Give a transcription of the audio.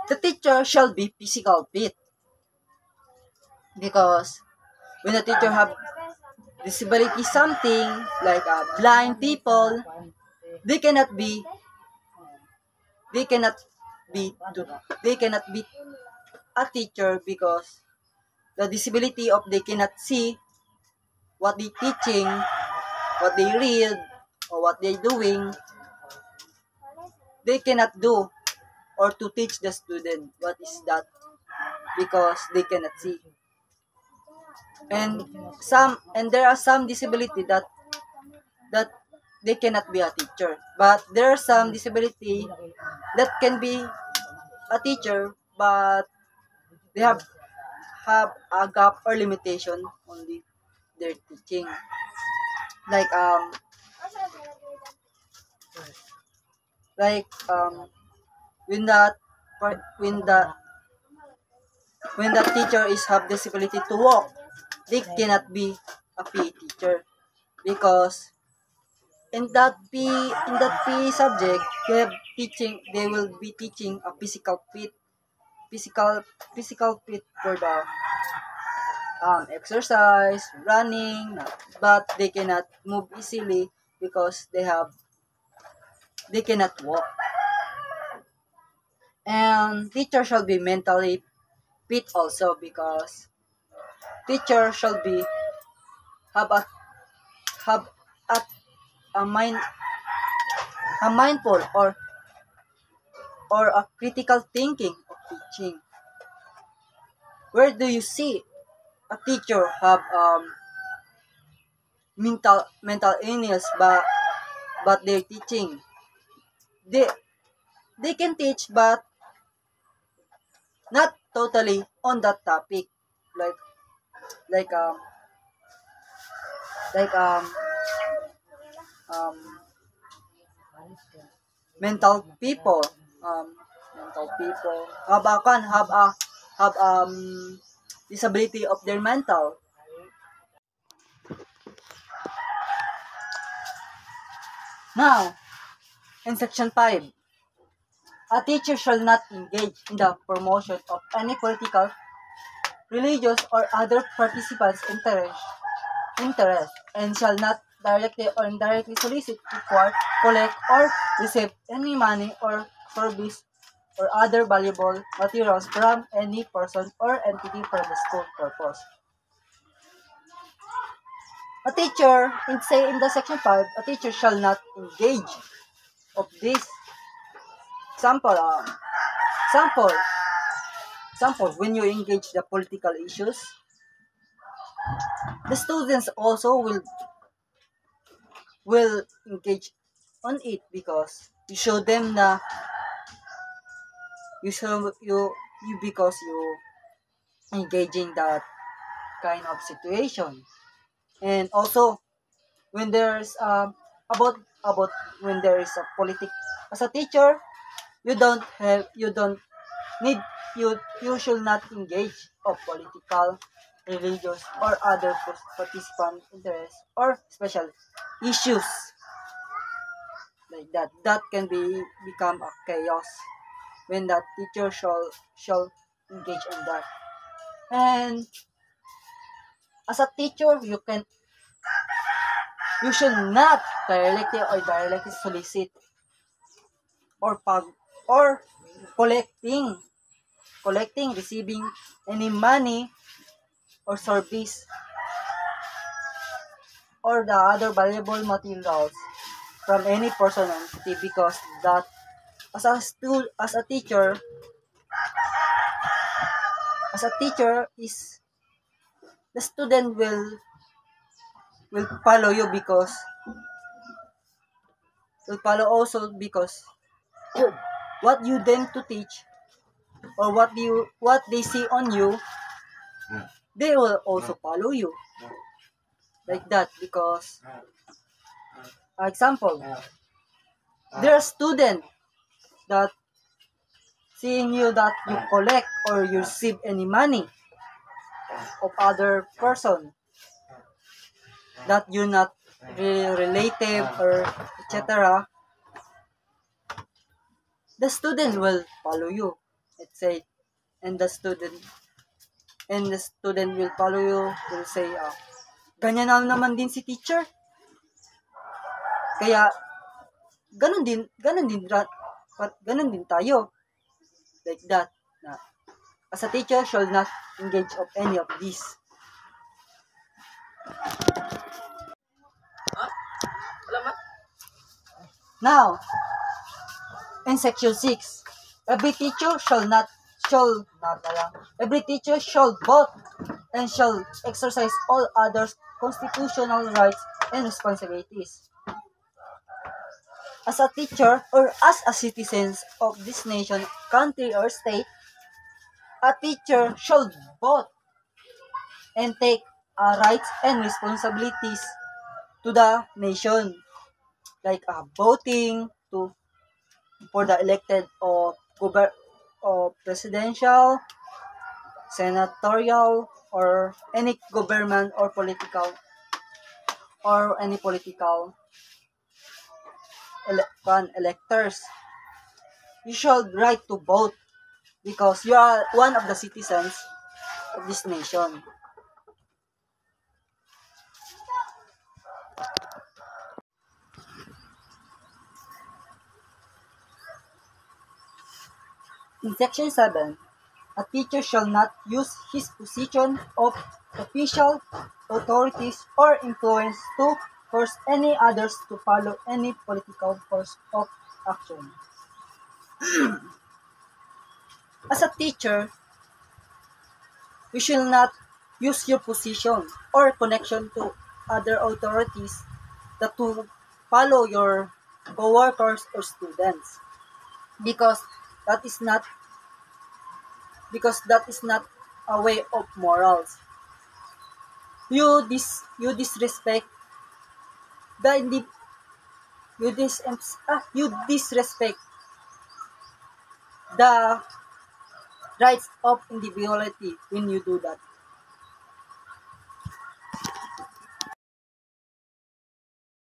The teacher shall be physical fit, because when the teacher have disability something like blind people, they cannot be they cannot be they cannot be a teacher, because the disability of they cannot see what they teaching, what they read, or what they doing. They cannot do or to teach the student what is that, because they cannot see. And there are some disability that they cannot be a teacher, but there are some disability that can be a teacher, but they have a gap or limitation on their teaching, like like when that when the when the teacher is have disability to walk, they cannot be a PE teacher, because in that PE subject they will be teaching a physical physical fit for the exercise, running, but they cannot move easily because they cannot walk. And teacher shall be mentally fit also, because teacher shall be have a have a mind a mindful or a critical thinking of teaching. Where do you see a teacher have mental illness, but they're teaching? They they can teach, but not totally on that topic, like like um like um mental people mental people have disability of their mental. Now, in section 5, a teacher shall not engage in the promotion of any political, religious, or other participants' interest, and shall not directly or indirectly solicit, require, collect, or receive any money or service or other valuable materials from any person or entity for the school purpose. A teacher, in the section 5, a teacher shall not engage of this. Sample, sample, sample. When you engage the political issues, the students also will engage on it, because you show them na you show you because you engaging that kind of situation. And also when there's about when there is a politic, as a teacher, you don't need you should not engage of political, religious, or other participant interests or special issues like that. That can become a chaos when that teacher shall engage on that. And as a teacher, you should not directly solicit or or collecting, receiving any money or service or the other valuable materials from any person or entity, because that as a teacher is the student will follow you, because will follow also because what you them to teach, or what they see on you, they will also follow you like that. Because example, there are students that seeing you that you collect or you receive any money of other person that you're not really relative or etc., the student will follow you. Let's say, and the student will follow you, will say, ganyan na naman din si teacher. Kaya, ganun din tayo. Like that. Na, as a teacher, should not engage of any of these. Now, in section 6, every teacher should vote and shall exercise all others constitutional rights and responsibilities. As a teacher or as a citizen of this nation, country, or state, a teacher should vote and take rights and responsibilities to the nation, like voting for the elected or presidential, senatorial, or any government or any political electors. You should right to vote because you are one of the citizens of this nation. In Section 7, a teacher shall not use his position of official authorities or influence to force any others to follow any political course of action. As a teacher, you shall not use your position or connection to other authorities to follow your co-workers or students because that is not a way of morals. You disrespect the rights of individuality when you do that.